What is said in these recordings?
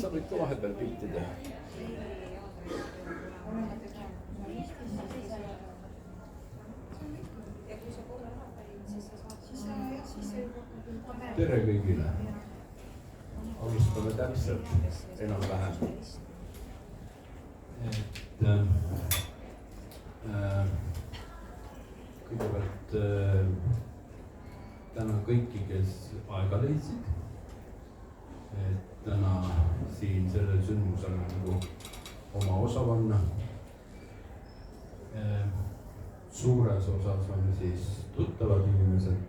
Sa võid ka vahepeal pilti teha. Tere kõigile. Alustame täpselt enam-vähem. Kõigepealt tänan kõiki, kes aega leidsid. Täna siin sellel sündmusel nagu oma osa panna. Suures osas on siis tuttavad inimesed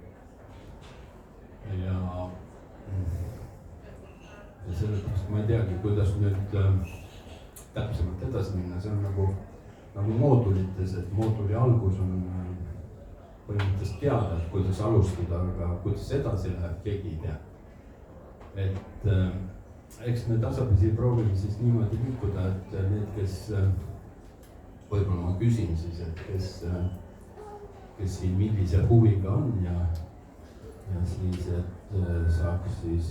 ja sellepärast ma ei teagi, kuidas nüüd täpsemalt edasi minna. See on nagu moodulites, et mooduli algus on põhimõtteliselt teada, et kuidas alustada, aga kuidas edasi läheb, keegi ei tea. Eks me tasapisi proovime siis niimoodi liikuda, et need, kes võib-olla ma küsin siis, et kes siin millise huviga on ja siis, et saaks siis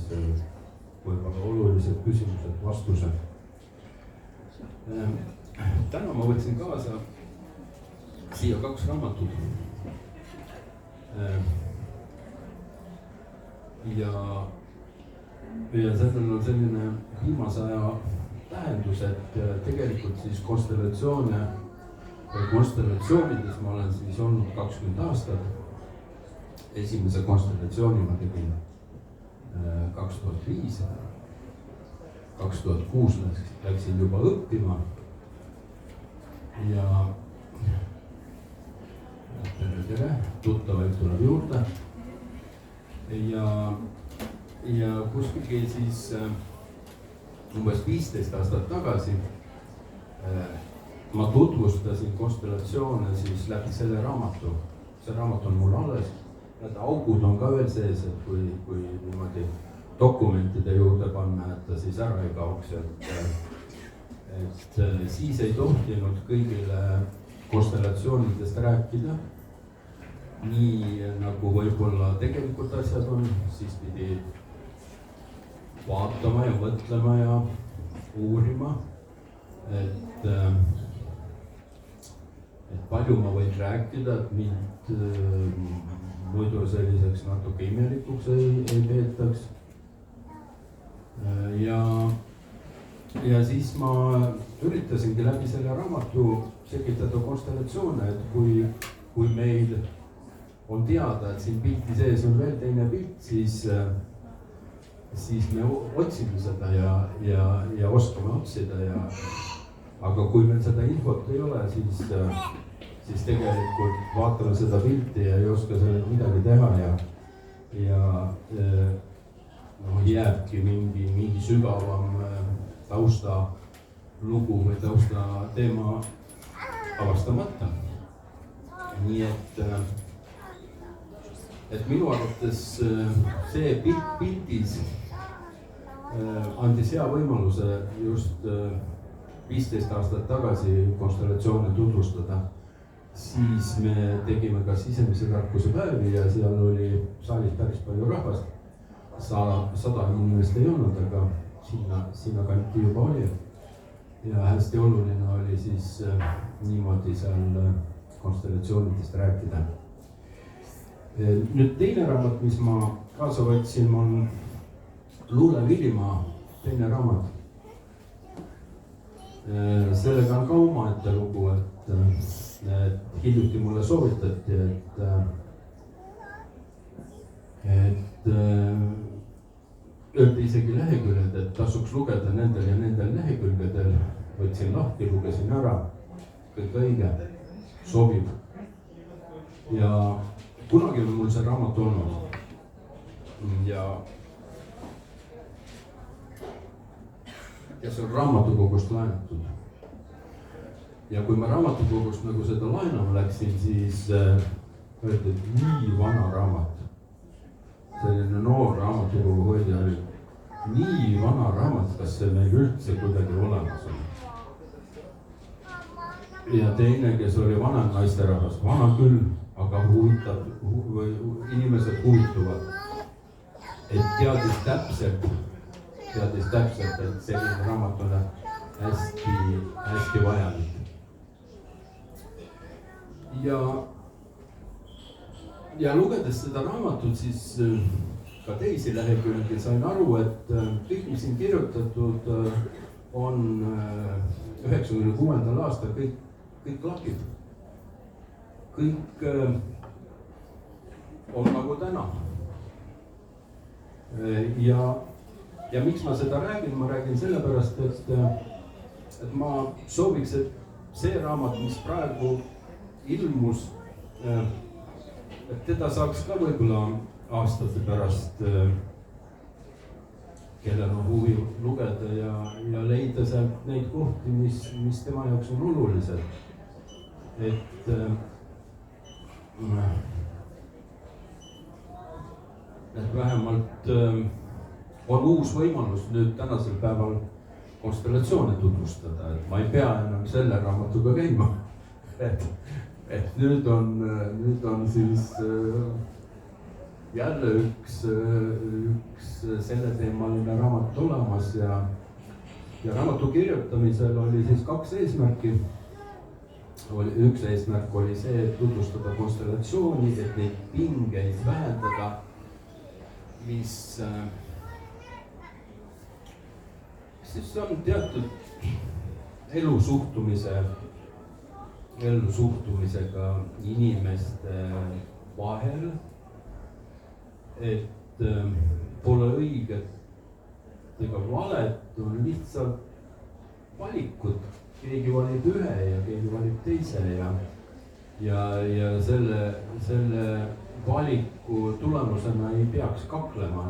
võib-olla olulised küsimused, vastused. Täna ma võtsin kaasa siia 2 raamatut. Ja sellel on selline viimase aja tähendus, et tegelikult siis konstellatsioonides ma olen siis olnud 20 aastat. Esimese konstellatsiooni ma tegin 2005. 2006 läksin juba õppima ja tere, tuttavaid tuleb juurde ja kuskil siis umbes 15 aastat tagasi ma tutvustasin konstellatsioone siis läbi selle raamatu. See raamat on mul alles. Need augud on ka veel sees, et kui niimoodi dokumentide juurde panna, et ta siis ära ei kaoks. Et siis ei tohtinud kõigile konstellatsioonidest rääkida. Nii nagu võib-olla tegelikult asjad on, siis pidi vaatama ja mõtlema ja uurima, et palju ma võin rääkida, et mind muidu selliseks natuke imelikuks ei peetaks. Ja siis ma üritasingi läbi selle raamatu selgitada konstellatsioone, et kui meil on teada, et siin pilti sees on veel teine pilt, siis me otsime seda ja oskame otsida aga kui meil seda infot ei ole, siis tegelikult vaatame seda pilti ja ei oska selle midagi teha ja jääbki mingi sügavam tausta lugu või tausta teema avastamata. Nii et minu arvates see pildis andis hea võimaluse just 15 aastat tagasi konstellatsioone tutvustada. Siis me tegime ka sisemise tarkuse päevi ja seal oli saalis päris palju rahvast. 100 inimest ei olnud, aga sinna kanti juba oli. Ja hästi oluline oli siis niimoodi seal konstellatsioonidest rääkida. Nüüd teine raamat, mis ma kaasa võtsin, on Luule Villimaa teine raamat. Sellega on ka omaette lugu, et hiljuti mulle soovitati, et öeldi isegi leheküljed, et tasuks lugeda nendel ja nendel lehekülgedel. Võtsin lahti, lugesin ära, kõik õige, sobib. Ja kunagi on mul see raamat olnud ja see on raamatukogust laenatud. Ja kui ma raamatukogust nagu seda laenama läksin, siis öeldi, et nii vana raamat. Selline noor raamatukogu hoidja oli nii vana raamat, kas see meil üldse kuidagi olemas on. Ja teine, kes oli vanem naisterahvas, vana küll, aga inimesed huvituvad. et teadis täpselt, et selline raamat on hästi vajalik. Ja lugedes seda raamatut, siis ka teisi lehekülgi sain aru, et kõik, mis siin kirjutatud on 96. aastal, kõik klapib. Kõik on nagu täna. Ja miks ma seda räägin? Ma räägin sellepärast, et ma sooviks, et see raamat, mis praegu ilmus, et teda saaks ka võib-olla aastate pärast, kellel on huvi lugeda ja leida sealt neid kohti, mis tema jaoks on olulised. Et vähemalt on uus võimalus nüüd tänasel päeval konstellatsioone tutvustada, et ma ei pea enam selle raamatuga käima. Et nüüd on siis jälle üks selleteemaline raamat olemas ja raamatu kirjutamisel oli siis 2 eesmärki. Üks eesmärk oli see, et tutvustada konstellatsiooni, et neid pingeid vähendada, mis siis on teatud elusuhtumisega inimeste vahel, et pole õiget ega valet, on lihtsalt valikud. Keegi valib ühe ja keegi valib teise ja selle valiku tulemusena ei peaks kaklema,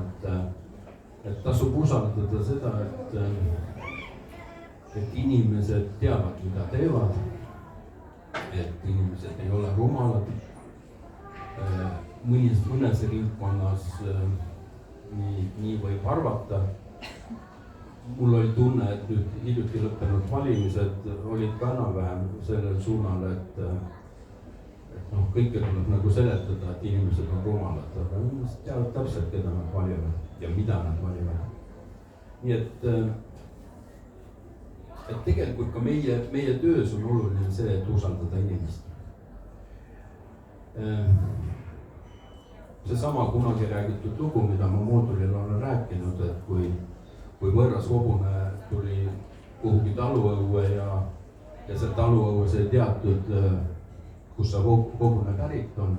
et tasub usaldada seda, et inimesed teavad, mida teevad, et inimesed ei ole rumalad. Mõnes ringkonnas nii võib arvata. Mul oli tunne, et nüüd hiljuti lõppenud valimised olid ka enam-vähem sellel suunal, et kõike tuleb nagu seletada, et inimesed on rumalad, aga inimesed teavad täpselt, keda nad valivad ja mida nad valivad. Nii et tegelikult ka meie töös on oluline see, et usaldada inimest. Seesama kunagi räägitud lugu, mida ma moodulil olen rääkinud, et kui võõras hobune tuli kuhugi taluõue ja seal taluõues ei teatud, kus see hobune pärit on,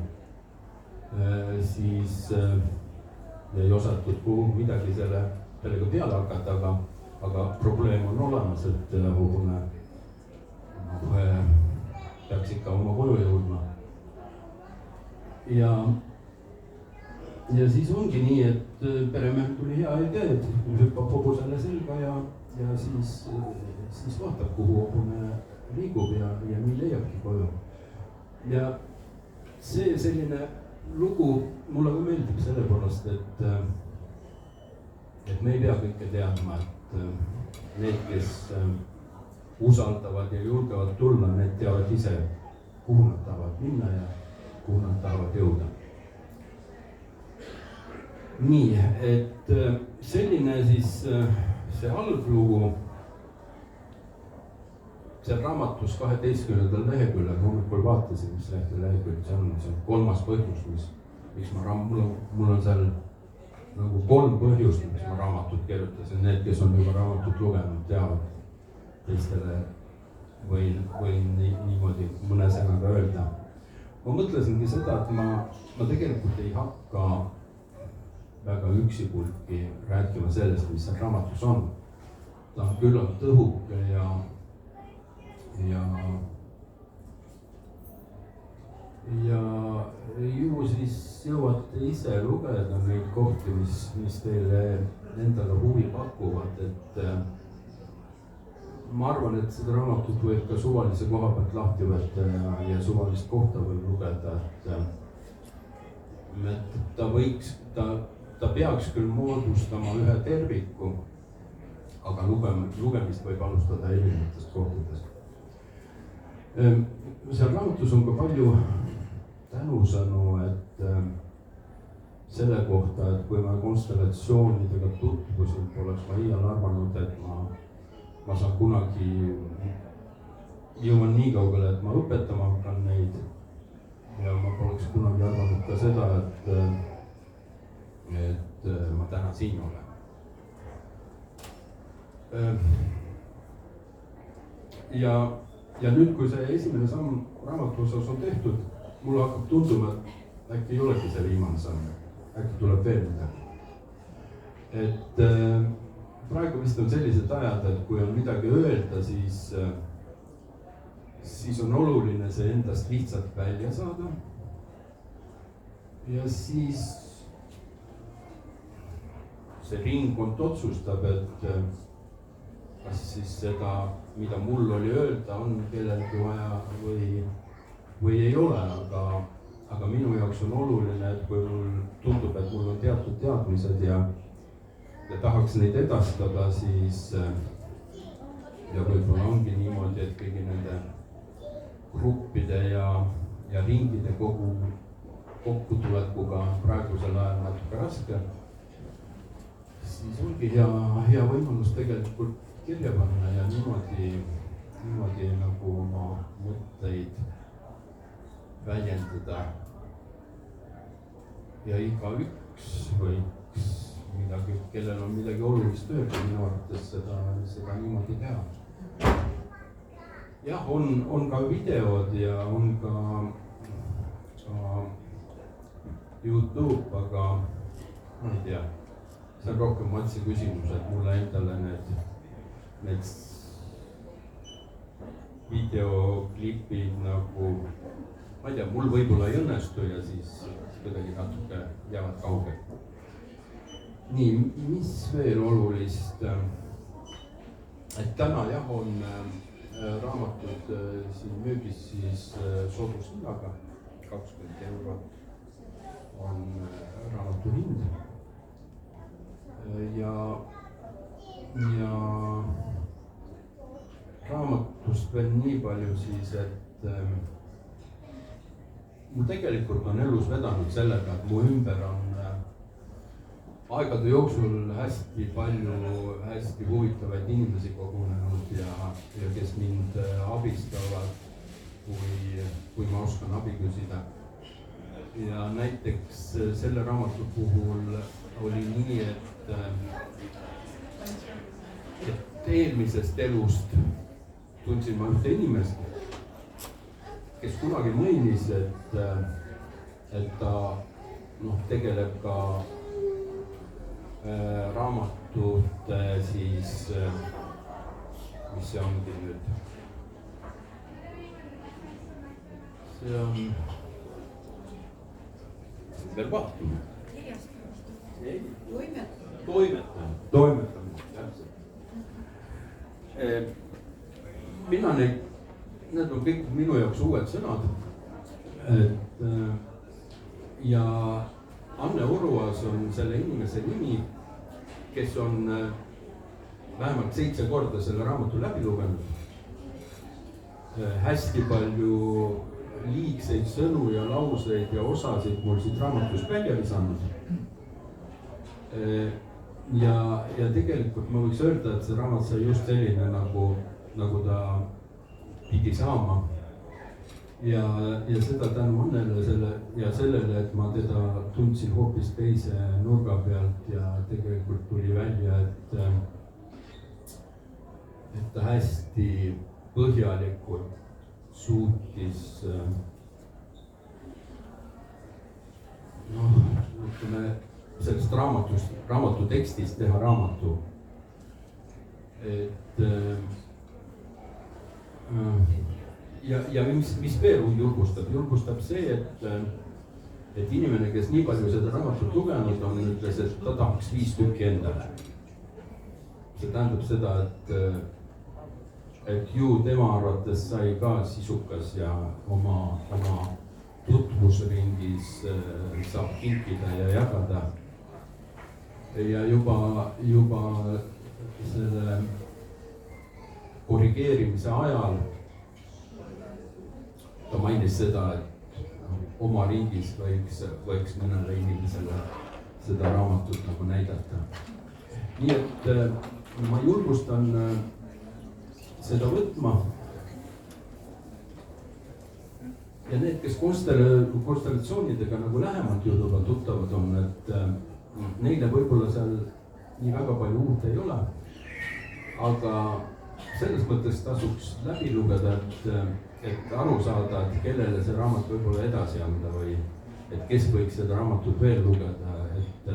siis ei osatud midagi sellega peale hakata, aga probleem on olemas, et hobune peaks ikka oma koju jõudma. Ja siis ongi nii, et peremehel tuli hea idee, et hüppab hobusele selga ja siis vaatab, kuhu hobune liigub ja nii leiabki koju. Ja see selline lugu mulle ka meeldib sellepärast, et me ei pea kõike teadma, et need, kes usaldavad ja julgevad tulla, need teavad ise, kuhu nad tahavad minna ja kuhu nad tahavad jõuda. Nii, et selline siis see alglugu seal raamatus 12. leheküljel, hommikul vaatasin, mis lehekülg see on 3. põhjus, miks mul on seal nagu 3 põhjust, miks ma raamatut kirjutasin. Need, kes on juba raamatut lugenud, teavad, teistele võin niimoodi mõne sõnaga öelda. Ma mõtlesingi seda, et ma tegelikult ei hakka väga üksipulki rääkima sellest, mis seal raamatus on. Ta on küllalt õhuke ja ju siis jõuate ise lugeda neid kohti, mis teile endale huvi pakuvad, et ma arvan, et seda raamatut võib ka suvalise koha pealt lahti võtta ja suvalist kohta võib lugeda, et ta peaks küll moodustama ühe terviku, aga lugemist võib alustada erinevatest kohtadest. Seal raamatus on ka palju tänusõnu, et selle kohta, et kui ma konstellatsioonidega tutvusin, poleks ma iial arvanud, et ma saan kunagi, jõuan nii kaugele, et ma õpetama hakkan neid. Ja ma poleks kunagi arvanud ka seda, et ma täna siin olen. Ja nüüd, kui see esimene samm raamatu osas on tehtud, mulle hakkab tunduma, et äkki ei olegi see viimane samm, äkki tuleb veel midagi. Et praegu vist on sellised ajad, et kui on midagi öelda, siis on oluline see endast lihtsalt välja saada. Ja siis see ringkond otsustab, et kas siis seda, mida mul oli öelda, on kellelgi vaja või ei ole, aga minu jaoks on oluline, et kui mul tundub, et mul on teatud teadmised ja tahaks neid edastada, siis ja võib-olla ongi niimoodi, et kõigi nende gruppide ja ringide kokkutulekuga praegusel ajal natuke raske, siis ongi hea võimalus tegelikult kirja panna ja niimoodi nagu oma mõtteid väljendada. Ja igaüks võiks midagi, kellel on midagi olulist öelda, minu arvates seda niimoodi teha. Jah, on ka videod ja on ka YouTube, aga ma ei tea, see on rohkem Matsi küsimus, et mulle endale need videoklipid nagu, ma ei tea, mul võib-olla ei õnnestu ja siis kuidagi natuke jäävad kaugelt. Nii, mis veel olulist, et täna jah on raamatud siin müügis siis soodushinnaga, 20 eurot on raamatu hind. Ja raamatust veel nii palju siis, et mul tegelikult on elus vedanud sellega, et mu ümber on aegade jooksul hästi palju hästi huvitavaid inimesi kogunenud ja kes mind abistavad, kui ma oskan abi küsida. Ja näiteks selle raamatu puhul oli nii, et eelmisest elust tundsin ma ühte inimest, kes kunagi mõinis, et ta tegeleb ka raamatute siis, mis see ongi nüüd? See on veel vaatama. Toimetamine, täpselt. Need on kõik minu jaoks uued sõnad. Ja Anne Uruas on selle inimese nimi, kes on vähemalt 7 korda selle raamatu läbi lugenud. Hästi palju liigseid sõnu ja lauseid ja osasid mul siit raamatust välja visanud. Ja tegelikult ma võiks öelda, et see raamat sai just selline, nagu ta pidi saama. Ja seda tänu Annele sellele, et ma teda tundsin hoopis teise nurga pealt ja tegelikult tuli välja, et ta hästi põhjalikult suutis sellest raamatu tekstist teha raamatu. Ja mis veel julgustab see, et inimene, kes nii palju seda raamatut lugenud on, ütles, et ta tahaks 5 tükki endale. See tähendab seda, et ju tema arvates sai ka sisukas ja oma tutvusringis saab kinkida ja jagada. Ja juba selle korrigeerimise ajal ta mainis seda, et oma ringis võiks mõnele inimesele seda raamatut nagu näidata. nii et ma julgustan seda võtma. ja need, kes konstellatsioonidega nagu lähemalt juba tuttavad on, et neile võib-olla seal nii väga palju uut ei ole. aga selles mõttes tasuks läbi lugeda, et aru saada, et kellele see raamat võib-olla edasi anda või et kes võiks seda raamatut veel lugeda, et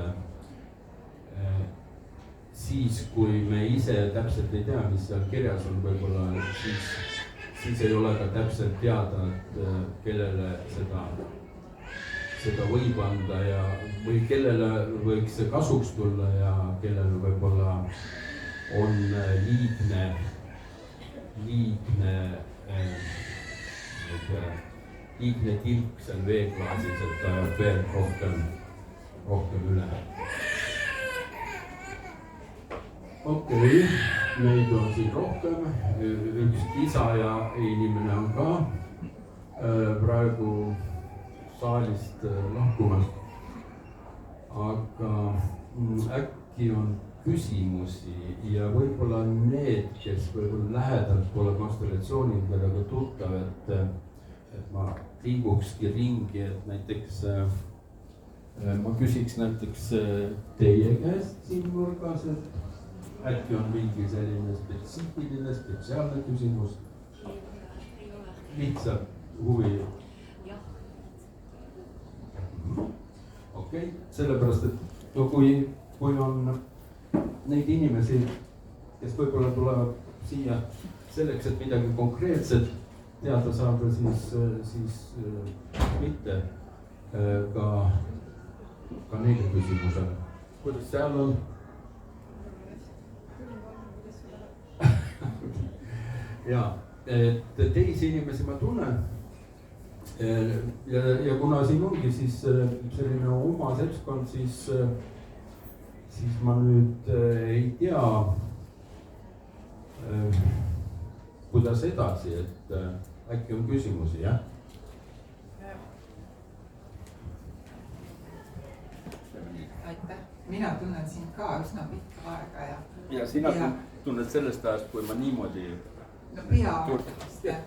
siis, kui me ise täpselt ei tea, mis seal kirjas on, võib-olla siis ei ole ka täpselt teada, et kellele seda võib anda ja, või kellele võiks see kasuks tulla ja kellele võib-olla on liigne tilk seal veeklaasis, et ta jääb veel rohkem üle. Okei, meid on siin rohkem, üks isa ja inimene on ka praegu saalist lahkumas. aga äkki on küsimusi ja võib-olla need, kes võib-olla lähedalt pole konstellatsioonidega tuttav, et ma liigukski ringi, et näiteks ma küsiks näiteks teie käest siin nurgas, et äkki on mingi selline spetsiifiline, spetsiaalne küsimus? Lihtsalt huvi? Okei, sellepärast, et kui on neid inimesi, kes võib-olla tulevad siia selleks, et midagi konkreetset teada saada, siis mitte ka neile küsimusele. Kuidas seal on? Ja, et teisi inimesi ma tunnen ja kuna siin ongi siis selline oma seltskond, siis ma nüüd ei tea, kuidas edasi, et äkki on küsimusi, jah? Aitäh, mina tunnen sind ka üsna pikka aega ja sina tunned sellest ajast, kui ma niimoodi peaaegust, jah.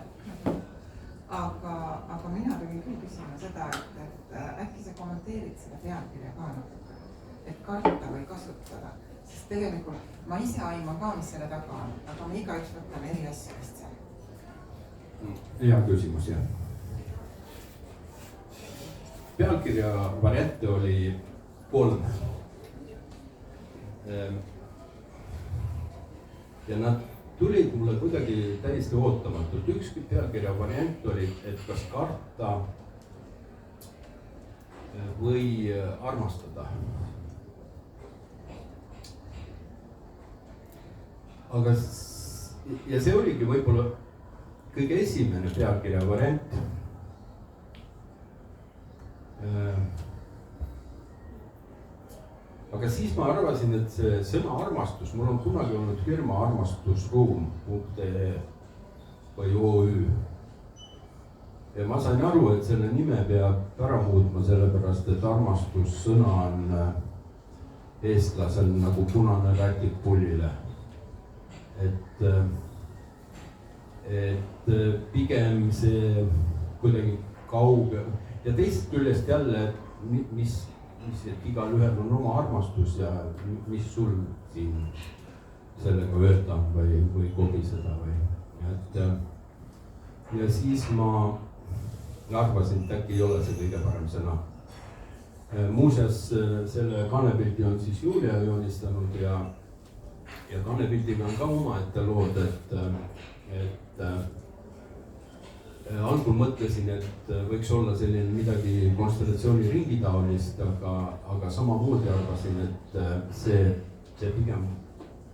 Aga mina tulin küll küsima seda, et äkki sa kommenteerid seda pealkirja ka natuke, et karta või kasutada, sest tegelikult ma ise aiman ka, mis selle taga on, aga me igaüks võtame eri asju vist seal. Hea küsimus, jah. Pealkirja variante oli 3. Ja nad tulid mulle kuidagi täiesti ootamatult. Üks pealkirja variant oli, et kas karta või armastada. Aga ja see oligi võib-olla kõige esimene pealkirja variant. Aga siis ma arvasin, et see sõna armastus, mul on kunagi olnud firma armastusruum.ee või OÜ. Ja ma sain aru, et selle nime peab ära muutma, sellepärast, et armastussõna on eestlasel nagu punane rätik pullile. Et pigem see kuidagi kauge ja teisest küljest jälle, mis et igalühel on oma armastus ja mis sul siin sellega öelda või kobiseda või. Ja siis ma arvasin, et äkki ei ole see kõige parem sõna. Muuseas, selle kannepildi on siis Julia joonistanud ja kannepildiga on ka omaette lood, et algul mõtlesin, et võiks olla selline midagi konstellatsiooni ringi taolist, aga samamoodi arvasin, et see pigem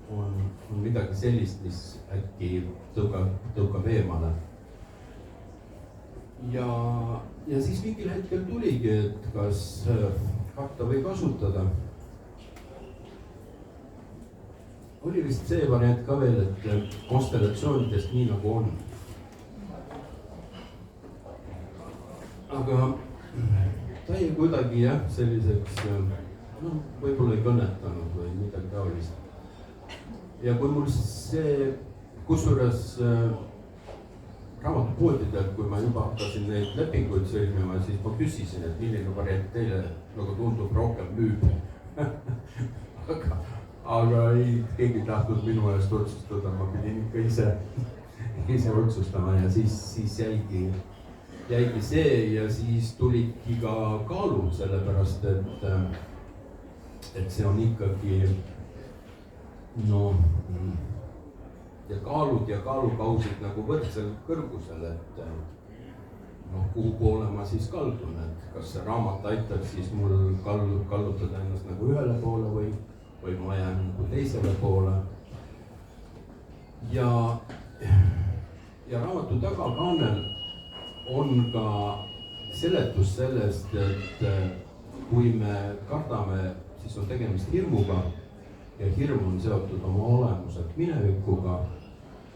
on midagi sellist, mis äkki tõukab eemale. Ja siis mingil hetkel tuligi, et kas karta või kasutada. Oli vist see variant ka veel, et konstellatsioonidest nii nagu on. Aga ta jäi kuidagi jah, selliseks no võib-olla ei kõnetanud või midagi taolist. ja kui mul see, kusjuures raamatupoodidelt, kui ma juba hakkasin neid lepinguid sõlmima, siis ma küsisin, et milline variant teile nagu tundub rohkem müüb aga ei, keegi tahtnud minu eest otsustada, ma pidin ikka ise otsustama ja siis jäigi see ja siis tulidki ka kaalud, sellepärast et see on ikkagi no ja kaalukausid nagu võrdsel kõrgusel, et noh, kuhu poole ma siis kaldun, et kas see raamat aitab siis mul kallutada ennast nagu ühele poole või ma jään nagu teisele poole. Ja raamatu tagakaanel on ka seletus sellest, et kui me kardame, siis on tegemist hirmuga ja hirm on seotud oma olemuselt minevikuga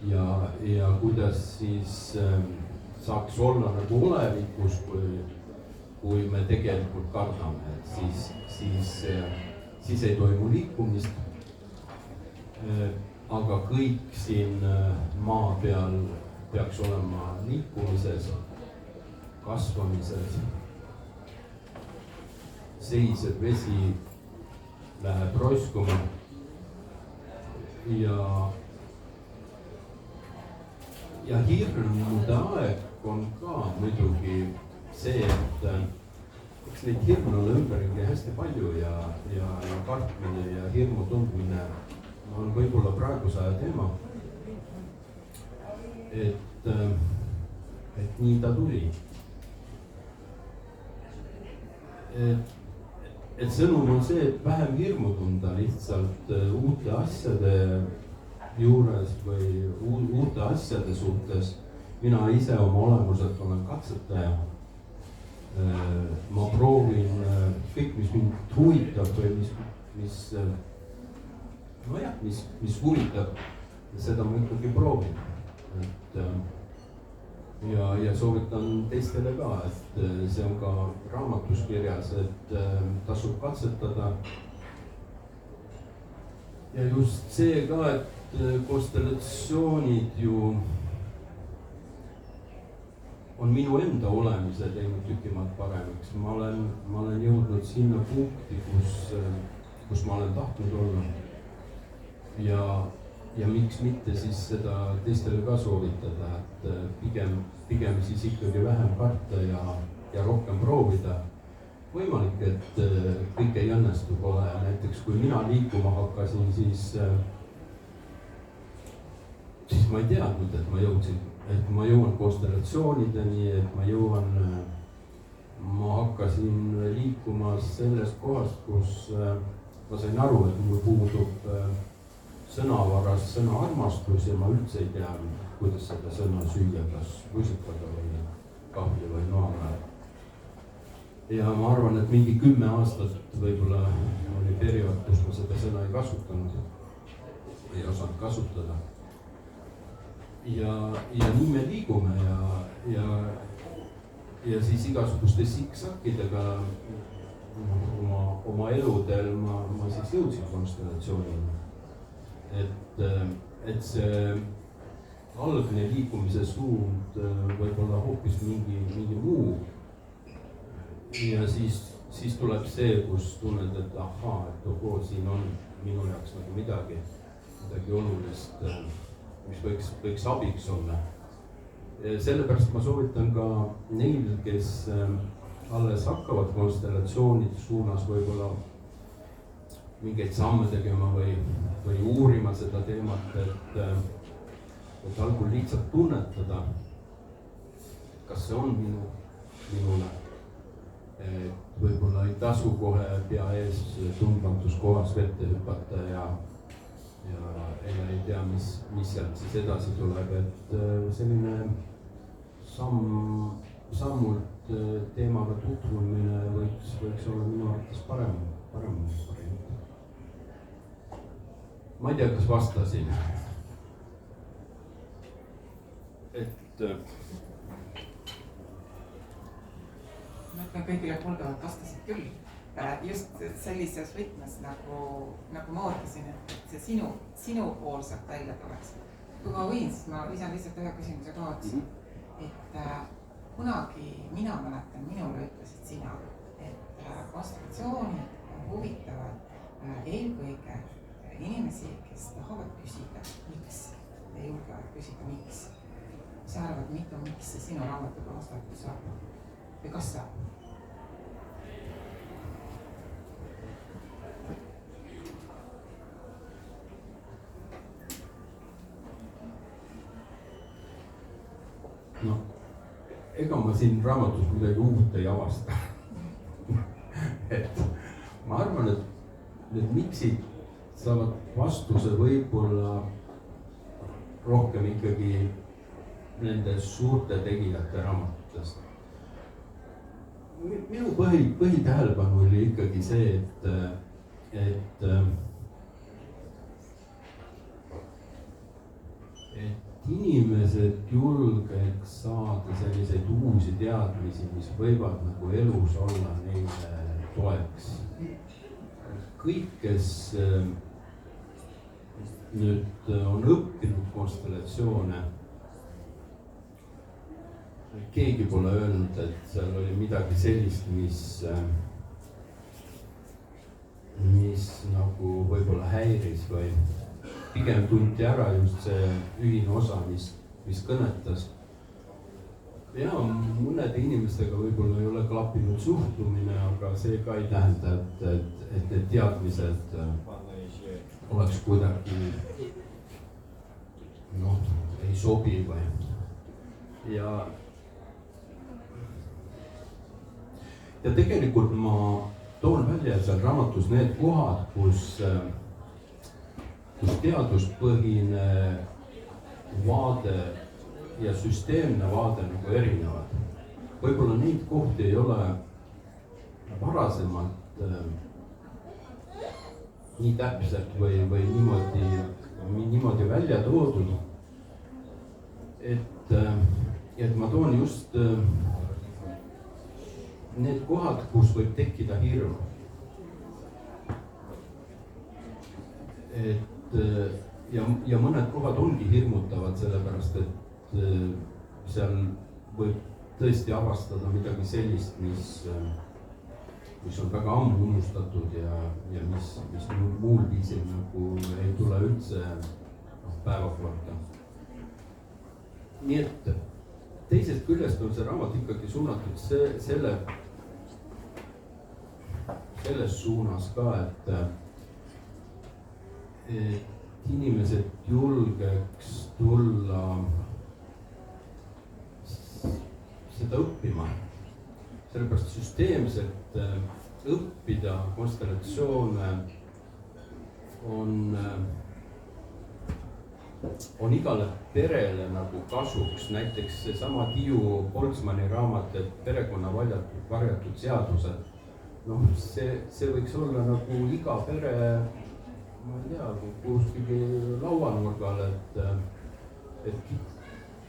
ja kuidas siis saaks olla nagu olevikus, kui me tegelikult kardame, et siis ei toimu liikumist. Aga kõik siin maa peal peaks olema liikumises, kasvamises. Seisev vesi läheb roiskuma ja hirmude aeg on ka muidugi see, et eks neid hirme ole ümberringi hästi palju ja kartmine ja hirmu tundmine on võib-olla praeguse aja teema. Et nii ta tuli. Et sõnum on see, et vähem hirmu tunda lihtsalt uute asjade juures või uute asjade suhtes. Mina ise oma olemuselt olen katsetaja. Ma proovin kõik, mis mind huvitab või mis huvitab, seda ma ikkagi proovin. Ja soovitan teistele ka, et see on ka raamatus kirjas, et tasub katsetada. Ja just see ka, et konstellatsioonid ju on minu enda olemise teinud tükimalt paremaks. Ma olen jõudnud sinna punkti, kus ma olen tahtnud olla. Ja miks mitte siis seda teistele ka soovitada, et pigem siis ikkagi vähem karta ja rohkem proovida. Võimalik, et kõik ei õnnestu pole. Näiteks kui mina liikuma hakkasin, siis ma ei teadnud, et ma jõuan konstellatsioonideni, et ma hakkasin liikuma sellest kohast, kus ma sain aru, et mul puudub sõnavaras sõna armastus ja ma üldse ei tea, kuidas seda sõna süüa, kas rusikaga või kahvli või noaga. Ja ma arvan, et mingi 10 aastat võib-olla oli periood, kus ma seda sõna ei kasutanud, ei osanud kasutada. Ja nii me liigume ja siis igasuguste siksakidega oma eludel ma siis jõudsin konstellatsioonile. Et see algne liikumise suund võib olla hoopis mingi muu. Ja siis tuleb see, kus tunned, et ahaa, et ohoo, siin on minu jaoks nagu midagi olulist, mis võiks abiks olla. Sellepärast ma soovitan ka neil, kes alles hakkavad konstellatsioonide suunas võib-olla mingeid samme tegema või uurima seda teemat, et algul lihtsalt tunnetada, kas see on minule. Võib-olla ei tasu kohe pea ees tundmatus kohas vette hüpata ja ei tea, mis sealt siis edasi tuleb, et selline sammult teemaga tutvumine võiks olla minu arvates parem variant. Ma ei tea, kas vastasin. Ma ütlen kõigile kuulda, et vastasid küll. just sellises võtmes nagu ma ootasin, et see sinu pool sealt välja tuleks. Kui ma võin, siis ma lisan lihtsalt ühe küsimuse ka otsa. Et kunagi mina mäletan, minule ütlesid sina, et konstellatsioonid huvitavad eelkõige inimesi, kes tahavad küsida, miks ja julgevad küsida, miks. Sa arvad, mitu miks see sinu raamatuga vastatud saab või kas saab? No, ega ma siin raamatus midagi uut ei avasta. Et ma arvan, et need miksid saavad vastuse võib-olla rohkem ikkagi nende suurte tegijate raamatutest. Minu põhitähelepanu oli ikkagi see, et inimesed julgeks saada selliseid uusi teadmisi, mis võivad nagu elus olla neile toeks. Kõik, kes nüüd on õppinud konstellatsioone, keegi pole öelnud, et seal oli midagi sellist, mis nagu võib-olla häiris või pigem tunti ära just see ühine osa, mis kõnetas. Ja mõnede inimestega võib-olla ei ole klappinud suhtumine, aga see ka ei tähenda, et need teadmised oleks kuidagi ei sobi või. Ja tegelikult ma toon välja seal raamatus need kohad, kus teaduspõhine vaade ja süsteemne vaade nagu erinevad. Võib-olla neid kohti ei ole varasemalt nii täpselt või niimoodi välja toodud. Et ma toon just need kohad, kus võib tekkida hirm. Ja mõned kohad ongi hirmutavad, sellepärast et seal võib tõesti avastada midagi sellist, mis on väga ammu unustatud ja mis muul viisil nagu ei tule üldse päevakorda. Nii et teisest küljest on see raamat ikkagi suunatud selles suunas ka, et inimesed julgeks tulla seda õppima. Sellepärast süsteemselt õppida konstellatsioone on igale perele nagu kasuks. Näiteks seesama Tiiu Boltzmanni raamat, et perekonna varjatud seadused. See võiks olla nagu iga pere, ma ei tea, kuskil lauanurgal, et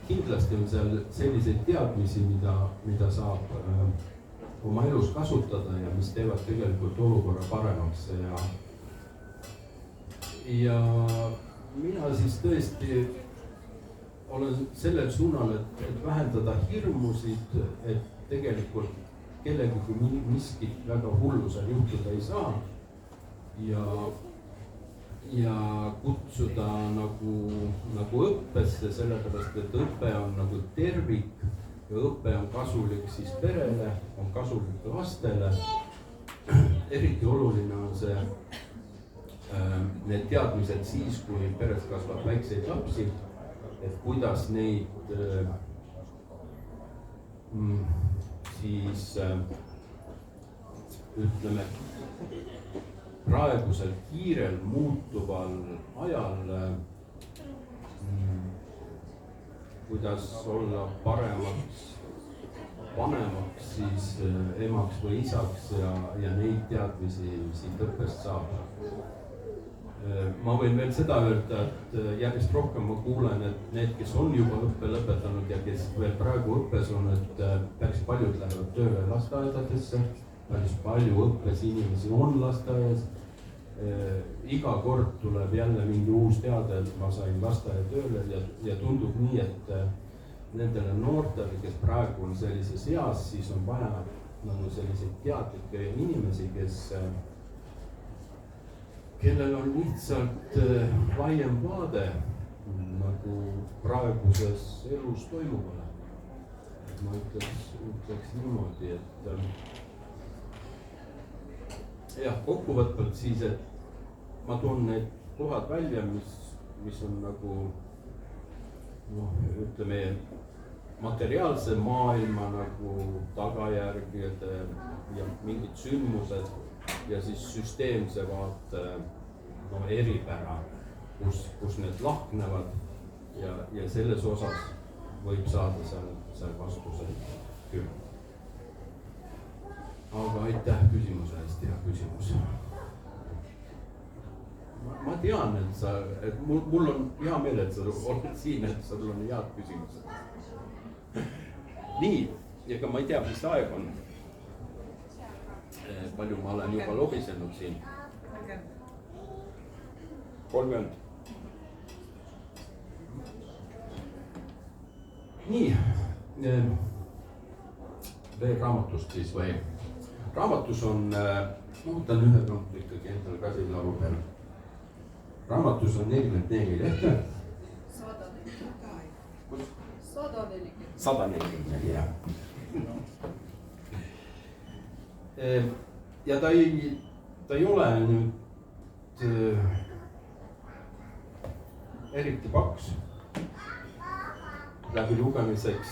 kindlasti on seal selliseid teadmisi, mida saab oma elus kasutada ja mis teevad tegelikult olukorra paremaks. Ja mina siis tõesti olen sellel suunal, et vähendada hirmusid, et tegelikult kellegi miskit väga hullu seal juhtuda ei saa ja kutsuda nagu õppesse, sellepärast et õpe on nagu tervik ja õpe on kasulik siis perele, on kasulik lastele. Eriti oluline on see need teadmised siis, kui peres kasvab väikseid lapsi, et kuidas neid siis ütleme praegusel kiirel muutuval ajal kuidas olla paremaks vanemaks siis emaks või isaks ja neid teadmisi siit õppest saab. Ma võin veel seda öelda, et järjest rohkem ma kuulen, et need, kes on juba õppe lõpetanud ja kes veel praegu õppes on, et päris paljud lähevad tööle lasteaedadesse, päris palju õppes inimesi on lasteaias. Iga kord tuleb jälle mingi uus teade, et ma sain lasteaia tööle ja tundub nii, et nendele noortele, kes praegu on sellises eas, siis on vaja nagu selliseid teadlikke inimesi, kellel on lihtsalt laiem vaade nagu praeguses elus toimuvale. Ma ütleks niimoodi, et jah, kokkuvõtvalt siis, et ma toon need kohad välja, mis on nagu ütleme materiaalse maailma nagu tagajärgede ja mingid sündmused ja siis süsteemse vaate eripära, kus need lahknevad ja selles osas võib saada seal vastused küll. Aga aitäh küsimuse eest, hea küsimus. Ma tean, et mul on hea meel, et sa oled siin, et sul on head küsimused. Nii, ega ma ei tea, mis aeg on. Palju ma olen juba lobisenud siin. 30. Nii, veel raamatust siis või? Raamatus on, ma võtan ühe raamatu ikkagi endale ka siin laulu peal. Raamatus on 44 lehte. 144, jah. Ja ta ei ole nüüd eriti paks läbi lugemiseks.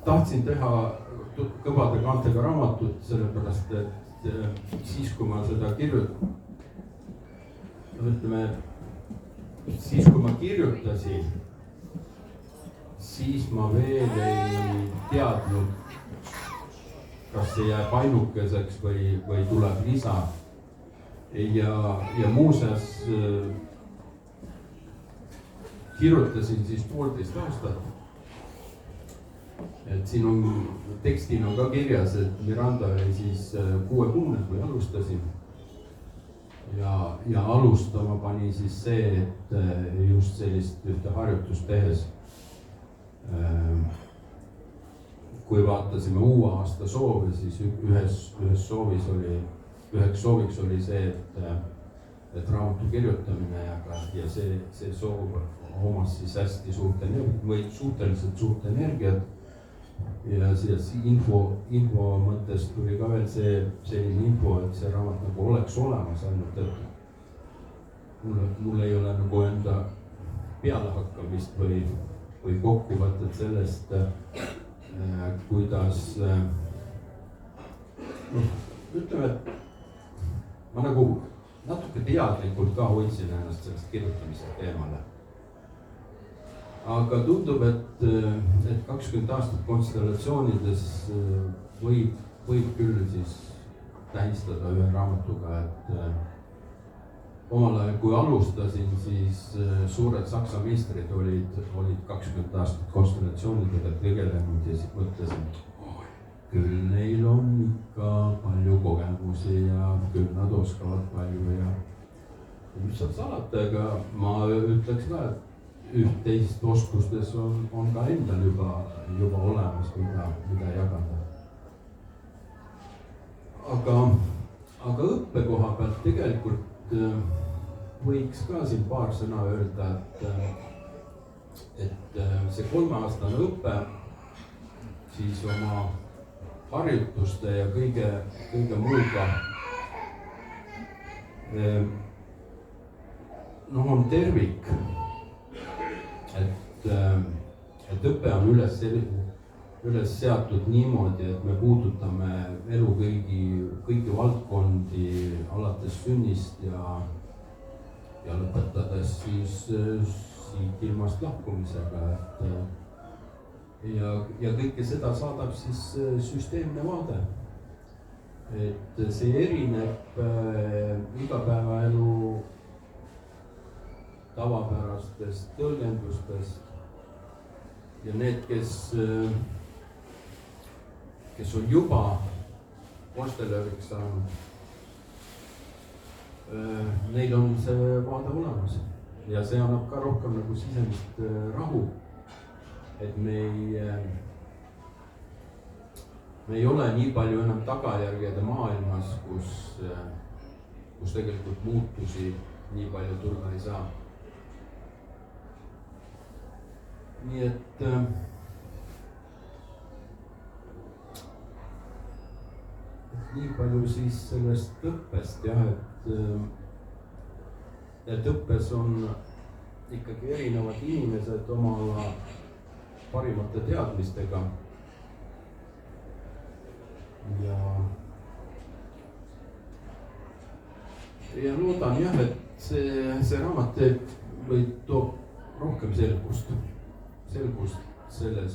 Tahtsin teha kõvade kaantega raamatut, sellepärast et siis, kui ma seda kirjutasin, siis ma veel ei teadnud, kas see jääb ainukeseks või tuleb lisa. Ja muuseas kirjutasin siis 1,5 aastat. Et siin on, tekstin on ka kirjas, et Miranda oli siis 60, kui alustasin. Ja alustama pani siis see, et just sellist ühte harjutust tehes, kui vaatasime uue aasta soove, siis üheks sooviks oli see, et raamatu kirjutamine ja see soov omas siis hästi suhteliselt suurt energiat. Ja siis info mõttes tuli ka veel selline info, et see raamat nagu oleks olemas, ainult et mul ei ole nagu enda pealehakkamist või kokkuvõtet sellest, kuidas ütleme, et ma nagu natuke teadlikult ka hoidsin ennast sellest kirjutamise teemale. Aga tundub, et 20 aastat konstellatsioonides võib küll siis tähistada ühe raamatuga, et omal ajal, kui alustasin, siis suured saksa meistrid olid 20 aastat konstellatsioonidega tegelenud ja siis mõtlesin, küll neil on ikka palju kogemusi ja küll nad oskavad palju ja mis saab salata, ega ma ütleks ka, et üht-teist oskustes on ka endal juba olemas, mida jagada. Aga õppe koha pealt tegelikult võiks ka siin paar sõna öelda, et see 3-aastane õpe siis oma harjutuste ja kõige muuga on tervik. Et õpe on üles seatud niimoodi, et me puudutame elu kõigi valdkondi alates sünnist ja lõpetades siis siit ilmast lahkumisega. Ja kõike seda saadab siis süsteemne vaade. Et see erineb igapäevaelu tavapärastest tõlgendustest ja need, kes on juba konstellööriks saanud, neil on see vaade olemas ja see annab ka rohkem nagu sisemist rahu, et me ei ole nii palju enam tagajärgede maailmas, kus tegelikult muutusi nii palju tulla ei saa. Nii et nii palju siis sellest õppest jah, et õppes on ikkagi erinevad inimesed oma parimate teadmistega. Ja loodan jah, et see raamat teeb või toob rohkem selgust selles,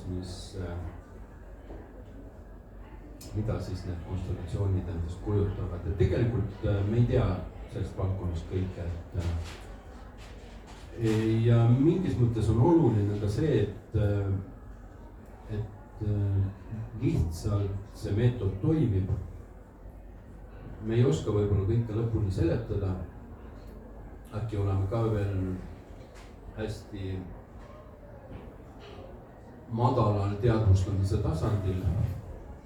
mida siis need konstellatsioonid endast kujutavad. Ja tegelikult me ei tea sellest valdkonnast kõike. Ja mingis mõttes on oluline ka see, et lihtsalt see meetod toimib. Me ei oska võib-olla kõike lõpuni seletada. Äkki oleme ka veel hästi madalal teadvustamise tasandil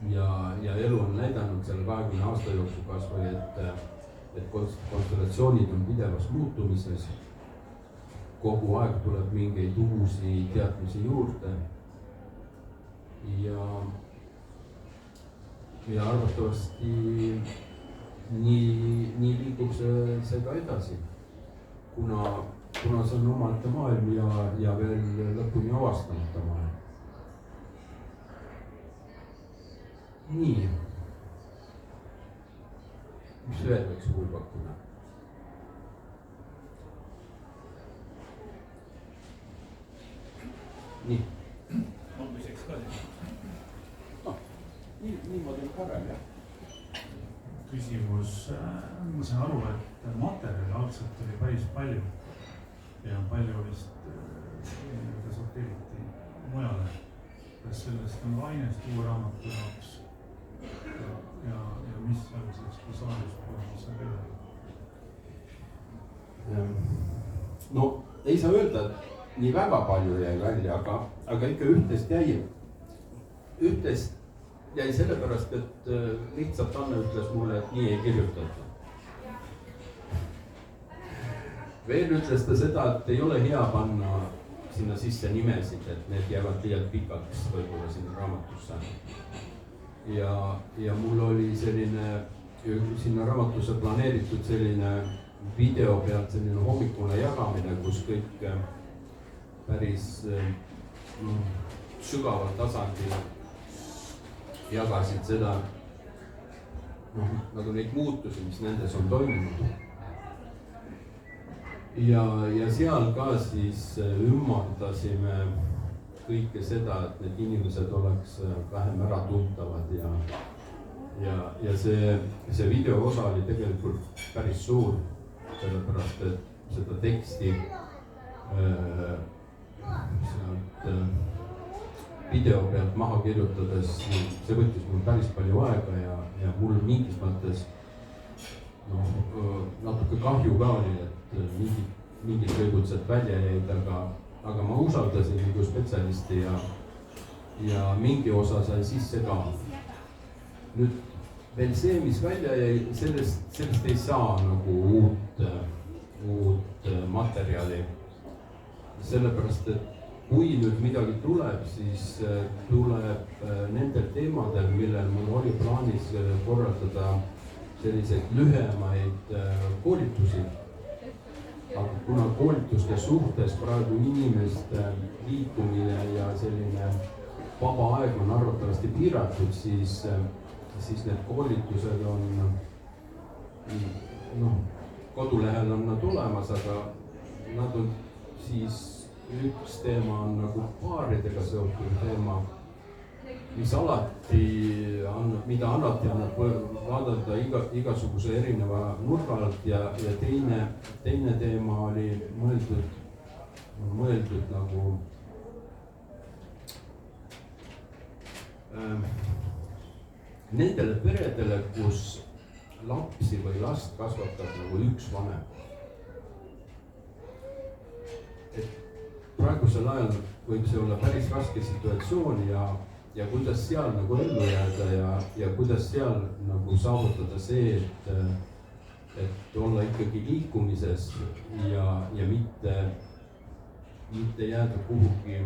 ja elu on näidanud selle 20 aasta jooksul kas või, et konstellatsioonid on pidevas muutumises. Kogu aeg tuleb mingeid uusi teadmisi juurde ja arvatavasti nii liigub see ka edasi, kuna see on omaette maailm ja veel lõpuni avastamata maailm. Nii. Mis veel võiks huvi pakkuda? Nii. Ma küsiks ka siis. Niimoodi on parem, jah. Küsimus, ma saan aru, et materjali algselt oli päris palju ja palju vist sorteeriti mujale. Kas sellest on ainest uue raamatu jaoks ja mis selliseks saaduspoolis seal ei? No ei saa öelda, et nii väga palju jäi välja, aga ikka üht-teist jäi. Üht-teist jäi sellepärast, et lihtsalt Anne ütles mulle, et nii ei kirjutata. Veel ütles ta seda, et ei ole hea panna sinna sisse nimesid, et need jäävad liialt pikaks võib-olla sinna raamatusse. Ja mul oli selline, sinna raamatusse planeeritud selline video pealt selline hommikune jagamine, kus kõik päris sügaval tasandil jagasid seda, nagu neid muutusi, mis nendes on toimunud. Ja seal ka siis ümardasime kõike seda, et need inimesed oleks vähem äratuntavad ja see video osa oli tegelikult päris suur, sellepärast et seda teksti sealt video pealt maha kirjutades, see võttis mul päris palju aega ja mul mingis mõttes natuke kahju ka oli, et mingid lõigud sealt välja jäid, aga ma usaldasin nagu spetsialisti ja mingi osa sai sisse ka. Nüüd veel see, mis välja jäi, sellest ei saa nagu uut materjali. Sellepärast, et kui nüüd midagi tuleb, siis tuleb nendel teemadel, millel mul oli plaanis korraldada selliseid lühemaid koolitusi. Aga kuna koolituste suhtes praegu inimeste liikumine ja selline vaba aeg on arvatavasti piiratud, siis need koolitused on, kodulehel on nad olemas, aga nad on siis üks teema on nagu paaridega seotud teema, mida alati annab vaadata igasuguse erineva nurga alt ja teine teema oli mõeldud nagu nendele peredele, kus lapsi või last kasvatab nagu üks vanem. et praegusel ajal võib see olla päris raske situatsioon ja kuidas seal nagu ellu jääda ja kuidas seal nagu saavutada see, et olla ikkagi liikumises ja mitte jääda kuhugi,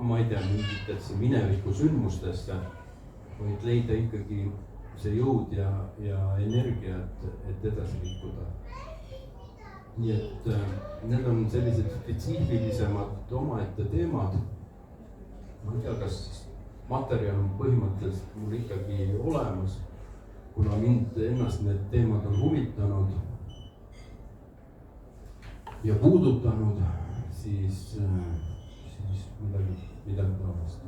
ma ei tea, mingitesse mineviku sündmustesse, vaid leida ikkagi see jõud ja energia, et edasi liikuda. nii et need on sellised spetsiifilisemad omaette teemad. ma ei tea, kas materjal on põhimõtteliselt mul ikkagi olemas, kuna mind ennast need teemad on huvitanud ja puudutanud, siis midagi taolist.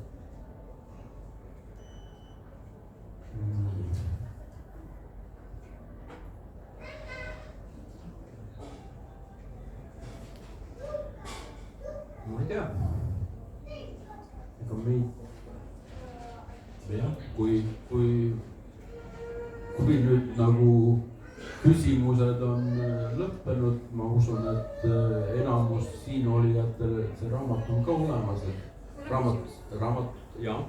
ma ei tea, ega meid, jah, kui nüüd nagu küsimused on lõppenud, ma usun, et enamus siin olijatel see raamat on ka olemas, et raamat, jaa.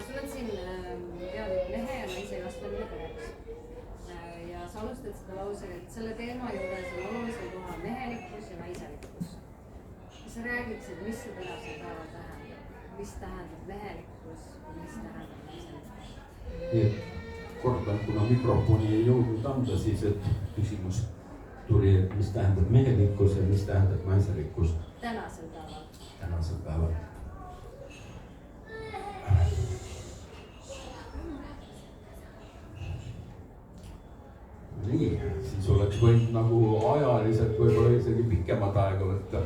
Sul on siin teadnud mehe ja naise kasvamine pereks. Ja sa alustad seda lausega, et selle teema juures on olulisel kohal mehelikkus ja naiselikkus. Sa räägiksid, mis see tänasel päeval tähendab? Mis tähendab mehelikkus ja mis tähendab naiselikkus? Nii et kordan, kuna mikrofoni ei jõudnud anda, siis et küsimus tuli, et mis tähendab mehelikkus ja mis tähendab naiselikkus. Tänasel päeval. Nii, siis oleks võinud nagu ajaliselt võib-olla isegi pikemat aega võtta.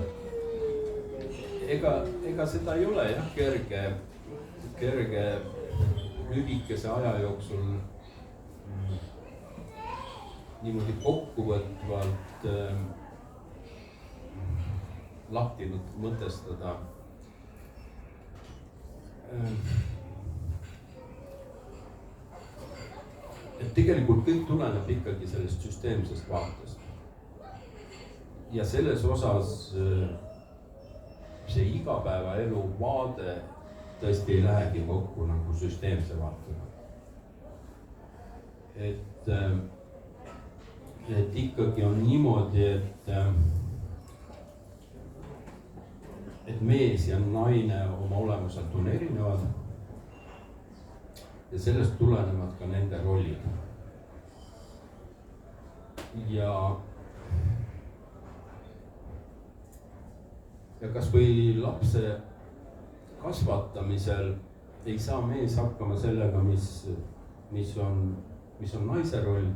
Ega seda ei ole jah kerge lühikese aja jooksul niimoodi kokkuvõtvalt lahti mõtestada. Et tegelikult kõik tuleneb ikkagi sellest süsteemsest vaatest. Ja selles osas see igapäevaelu vaade tõesti ei lähegi kokku nagu süsteemse vaatega. Et ikkagi on niimoodi, et mees ja naine oma olemuselt on erinevad ja sellest tulenevad ka nende rollid. Ja kas või lapse kasvatamisel ei saa mees hakkama sellega, mis on naise roll.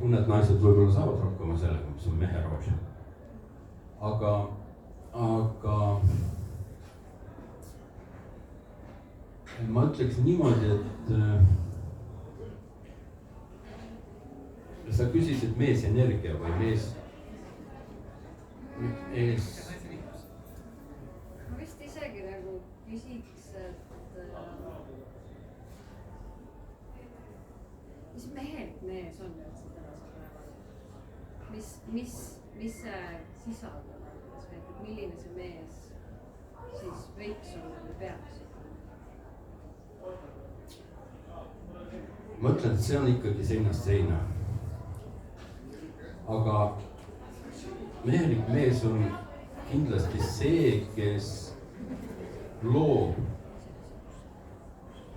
Mõned naised võib-olla saavad hakkama sellega, mis on mehe roll. Aga ma ütleks niimoodi, et sa küsisid meesenergia või mees. Ma vist isegi nagu küsiks, et mis mehelik mees on üldse tänasel päeval? Mis see sisaldab, milline see mees siis võiks olla või peaks? Ma ütlen, et see on ikkagi seinast seina. Aga mehelik mees on kindlasti see, kes loob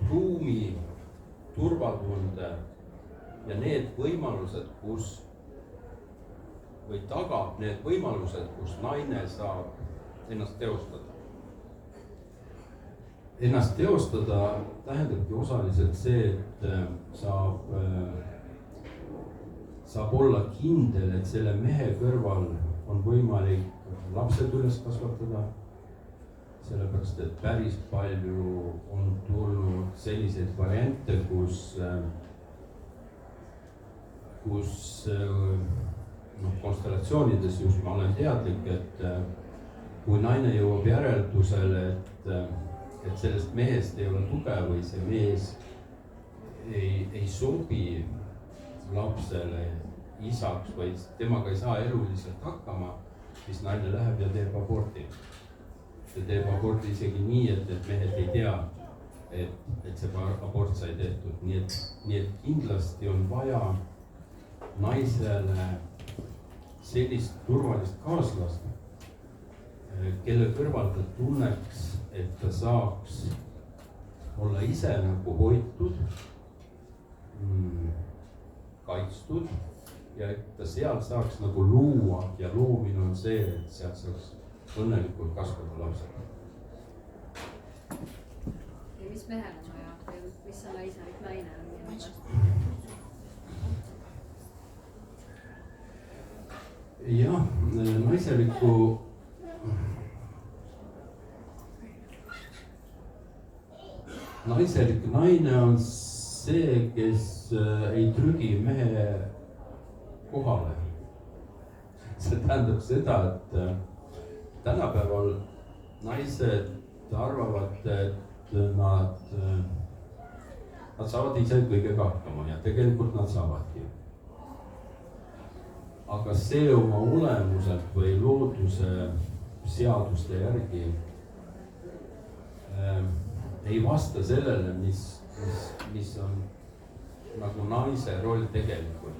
ruumi, turvatunde ja need võimalused, või tagab need võimalused, kus naine saab ennast teostada. Ennast teostada tähendabki osaliselt see, et saab olla kindel, et selle mehe kõrval on võimalik lapsed üles kasvatada, sellepärast et päris palju on tulnud selliseid variante, kus konstellatsioonides just ma olen teadlik, et kui naine jõuab järeldusele, et sellest mehest ei ole tuge või see mees ei sobi lapsele isaks või temaga ei saa eluliselt hakkama, siis naine läheb ja teeb abordi. Ta teeb abordi isegi nii, et mehed ei tea, et see abort sai tehtud. Nii et kindlasti on vaja naisele sellist turvalist kaaslast, kelle kõrval ta tunneks, et ta saaks olla ise nagu hoitud, kaitstud ja et ta seal saaks nagu luua ja loomine on see, et sealt saaks õnnelikult kasvada lapsed. Ja mis mehel on vaja või mis on naiselik naine on minu meelest? Jah, naiselik naine on see, kes ei trügi mehe kohale. See tähendab seda, et tänapäeval naised arvavad, et nad saavad ise kõigega hakkama ja tegelikult nad saavadki. Aga see oma olemuselt või looduse seaduste järgi ei vasta sellele, mis on nagu naise roll tegelikult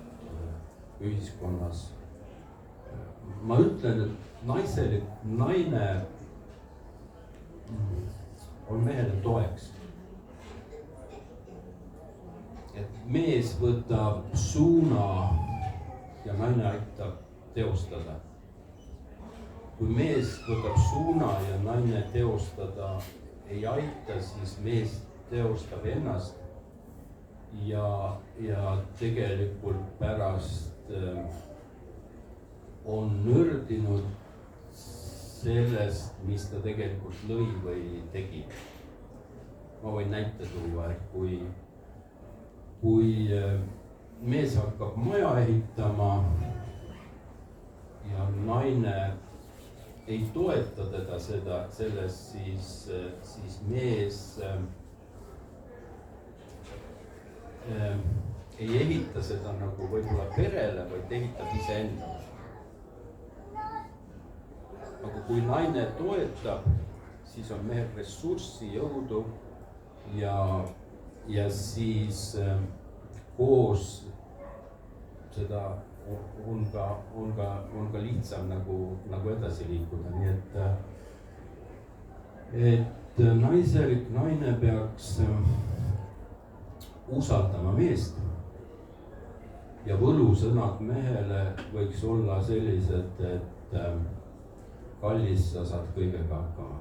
ühiskonnas. Ma ütlen, et naiselik naine on mehele toeks. Et mees võtab suuna ja naine aitab teostada. Kui mees võtab suuna ja naine teostada ei aita, siis mees teostab ennast ja tegelikult pärast on nördinud sellest, mis ta tegelikult lõi või tegi. Ma võin näite tuua, et kui mees hakkab maja ehitama ja naine ei toeta teda selles, siis mees ei ehita seda nagu võib-olla perele, vaid ehitab iseendale. Aga kui naine toetab, siis on mehel ressurssi, jõudu ja siis koos seda on ka lihtsam nagu edasi liikuda, nii et naiselik naine peaks usaldama meest ja võlusõnad mehele võiks olla sellised, et kallis, sa saad kõigega hakkama.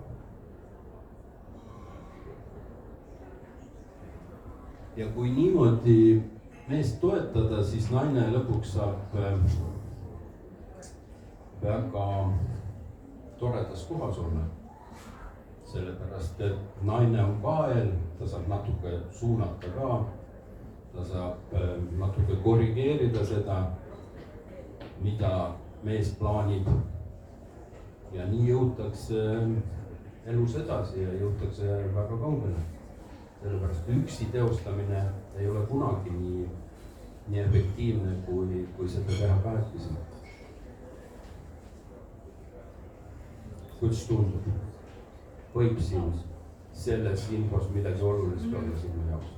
Ja kui niimoodi meest toetada, siis naine lõpuks saab väga toredas kohas olla. Sellepärast, et naine on kael, ta saab natuke suunata ka, ta saab natuke korrigeerida seda, mida mees plaanib. Ja nii jõutakse elus edasi ja jõutakse väga kaugele. Sellepärast üksi teostamine ei ole kunagi nii efektiivne, kui seda teha kahekesi. Kuidas tundub? Võib siin selles infos midagi olulist olla sinu jaoks?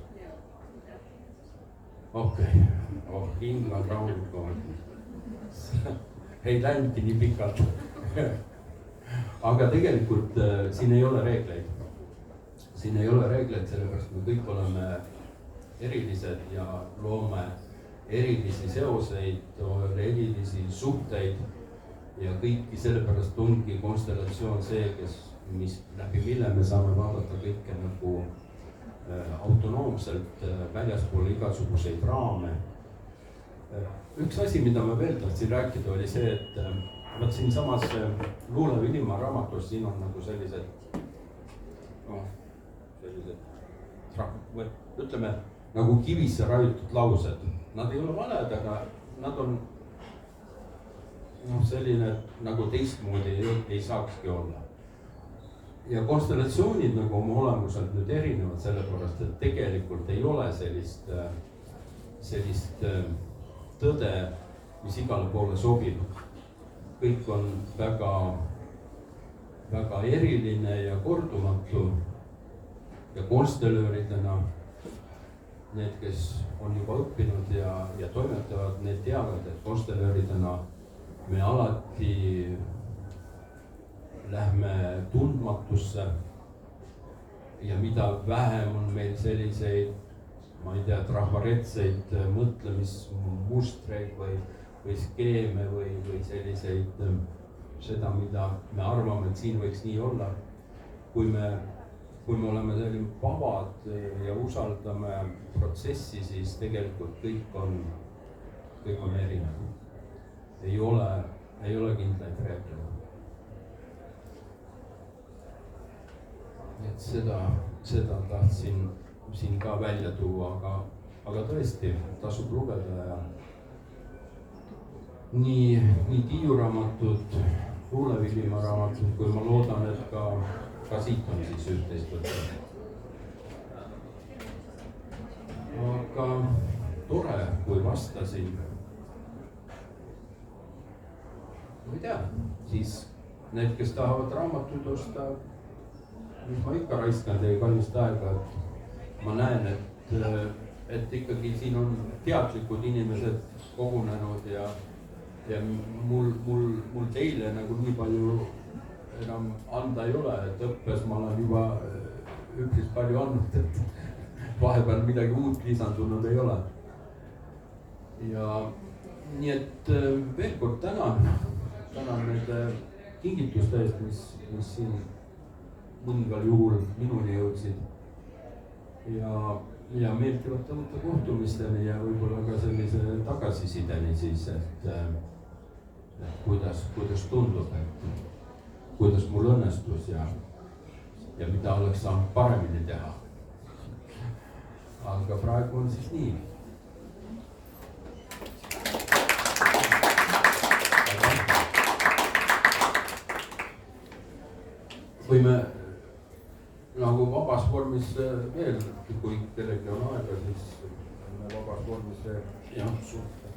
Okei. Hing on rahulikult. Ei läinudki nii pikalt. Aga tegelikult siin ei ole reegleid. Siin ei ole reegleid, sellepärast me kõik oleme erilised ja loome erilisi seoseid, erilisi suhteid ja kõiki sellepärast ongi konstellatsioon see, läbi mille me saame vaadata kõike nagu autonoomselt väljaspool igasuguseid raame. Üks asi, mida ma veel tahtsin rääkida, oli see, et võt siin samas Luulev Ilima raamatus, siin on nagu sellised, ütleme, nagu kivisse raiutud laused. Nad ei ole valed, aga nad on selline, nagu teistmoodi ei saakski olla. ja konstellatsioonid nagu oma olemuselt nüüd erinevad sellepärast, et tegelikult ei ole sellist tõde, mis igale poole sobib. kõik on väga, väga eriline ja kordumatu ja konstellööridena need, kes on juba õppinud ja toimetavad, need teavad, et konstellööridena me alati lähme tundmatusse ja mida vähem on meil selliseid, ma ei tea, trafaretseid mõtlemismustreid või skeeme või selliseid, seda, mida me arvame, et siin võiks nii olla. kui me oleme selline vabad ja usaldame protsessi, siis tegelikult kõik on erinev. ei ole kindlaid reegleid. et seda tahtsin siin ka välja tuua, aga tõesti tasub lugeda ja nii Tiiu raamatut, Tuule Villimaa raamatut, kui ma loodan, et ka siit on siis üht-teist võtta. aga tore, kui vastasin. ma ei tea, siis need, kes tahavad raamatuid osta, mis ma ikka raiskan teie kallist aega, et ma näen, et ikkagi siin on teadlikud inimesed kogunenud ja mul teile nagu nii palju enam anda ei ole, et õppes ma olen juba üpris palju andnud, et vahepeal midagi uut lisandunud ei ole. ja nii, et veel kord tänan nende kingituste eest, mis siin mõningal juhul minuni jõudsid ja meeldivate uute kohtumisteni ja võib-olla ka sellise tagasisideni siis, et kuidas tundub, et kuidas mul õnnestus ja mida oleks saanud paremini teha. aga praegu on siis nii. võime nagu vabas vormis veel, kui kellelgi on aega, siis võime vabas vormis veel. jah, suht.